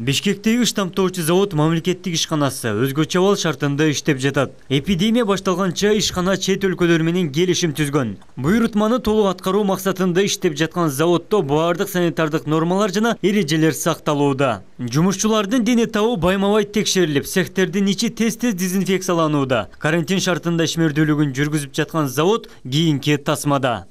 Бишкектеги штамптоочу завод мамлекеттик ишканасы өзгөчө абал шартында иштеп жатат. Эпидемия башталганча ишкана чет өлкөлөр менен келишим түзгөн. Буйрутманы толук аткаруу максатында иштеп жаткан заводдо баардык санитардык нормалар жана эрежелер сакталууда. Жумушчулардын дени табы байма-бай текшерилип, цехтердин ичи тез-тез дезинфекцияланууда. Карантин шартында ишмердүүлүгүн жүргүзүп жаткан завод кийинки тасмада.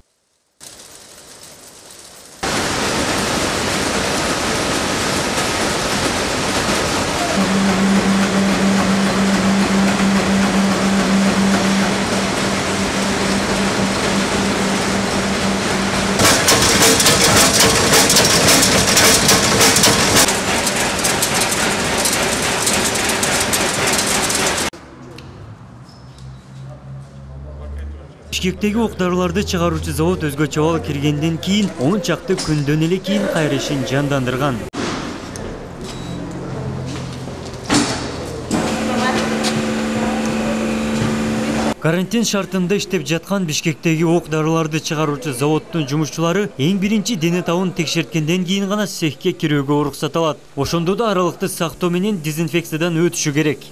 Бишкектеги ок-дарыларды чыгаруучу завод өзгөчө абал киргенден кийин 10 чакты күндөн эле кийин кайра ишин жандандырган. Карантин шартында иштеп жаткан Бишкектеги ок-дарыларды чыгаруучу заводдун жумушчулары эң биринчи дене табын текшерткенден кийин гана цехке кирүүгө уруксат алат. Ошондо да аралыкты сактоо менен дезинфекциядан өтүшү керек.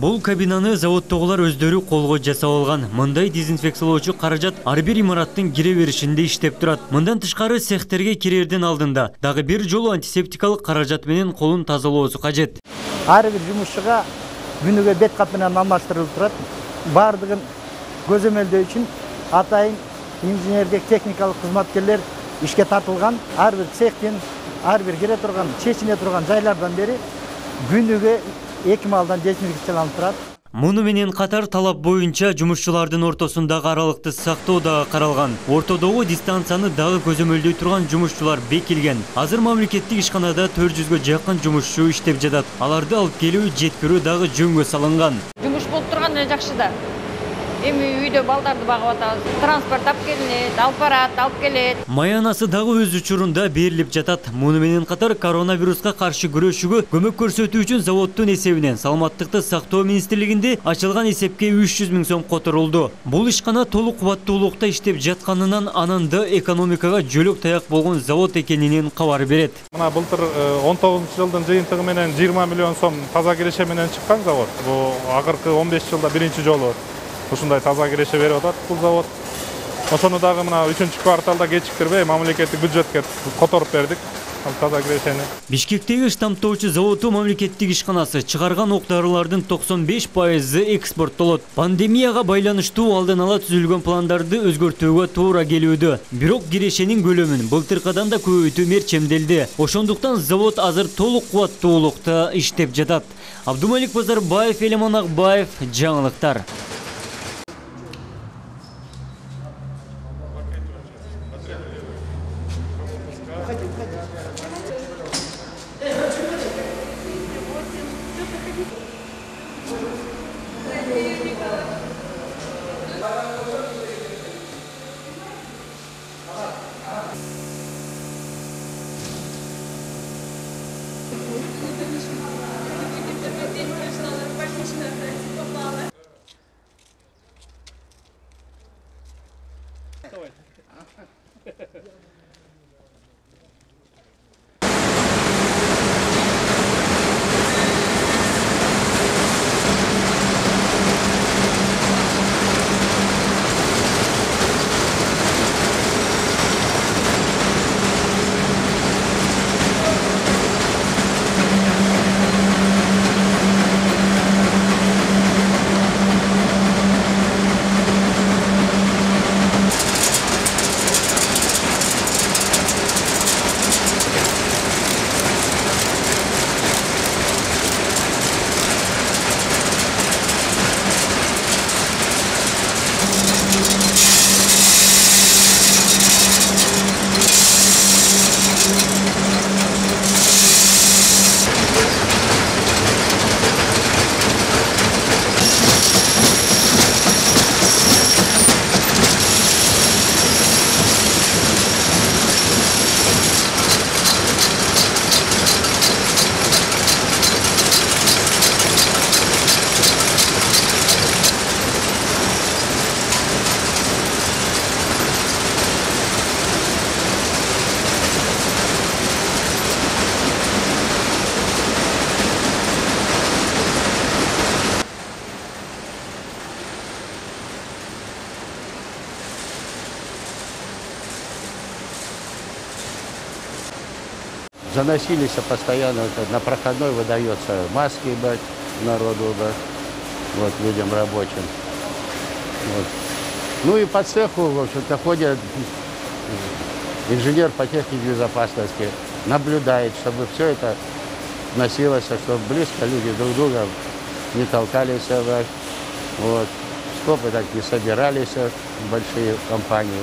Бул кабинаны заводдогулар өздөрү колго жасап алган. Мындай дезинфекциялоочу каражат ар бир имараттын кире беришинде иштеп турат. Мындан тышкары цехтерге кирерден алдында дагы бир жолу антисептикалык каражат менен колун тазалоосу кажет. Ар бир жумушчуга күнүгө бет кап менен алмаштырылып турат. Бардыгын көзөмөлдөө үчүн атайын инженердик техникалык кызматкерлер ишке тартылган. Ар бир цехтен, ар бир кире турган, чечине турган жайлардан бери күнүгө 2 малдан дезинфекцияланып турат. Муну менен катар талап боюнча жумушчулардын ортосундагы аралыкты сактоо дагы каралган. Ортодогу дистанцияны дагы көзөмөлдөй турган жумушчулар бекилген. Азыр мамлекеттик ишканада 400гө жакын жумушчу иштеп жатат. Аларды алып келүү, жеткирүү дагы жөнгө салынган. Жумуш болуп турган жакшы да. Эми үйдө балдарды багып атабыз. Транспорт алып келинет, алып барат, алып келет. Маянасы дагы өз учурунда берилип жатат. Муну менен катар коронавируска каршы күрөшүүгө көмөк көрсөтүү үчүн заводдун эсебинен Саламаттыкты сактоо министрлигинде ачылган эсепке 300 000 сом которулду. Бул ишкана толук кубаттуулукта иштеп жатканынан анан да экономикага жөлөк таяк болгон завод экенинен кабар берет. Мына былтыр 19-жылдын жыйынтыгы менен 20 миллион сом таза киреше менен чыккан завод. Бул акыркы 15 жылда биринчи жолу ушундай таза киреше берип атат бул завод. Ошону дагы мына 3-кварталда кечиктирбей мамлекеттик бюджетке которуп бердик. Таза кирешени. Бишкектеги штамптоочу заводу мамлекеттик ишканасы чыгарган ок-дарылардын 95% экспорттолот. Пандемияга байланыштуу алдын ала түзүлгөн пландарды өзгөртүүгө туура келүүдө. Бирок кирешенин көлөмүн былтыркыдан да көбөйтүү мерчемделди. Ошондуктан завод азыр толук кубаттуулукта иштеп жатат. Абдумалик Базарбаев, Элемон Акбаев, жаңылыктар. заносились постоянно, на проходной выдается маски народу, вот, людям рабочим. Вот. Ну и по цеху, в общем-то, ходит инженер по технике безопасности, наблюдает, чтобы все это носилось, чтобы близко люди друг друга не толкались, вот, скопы так не собирались в большие компании.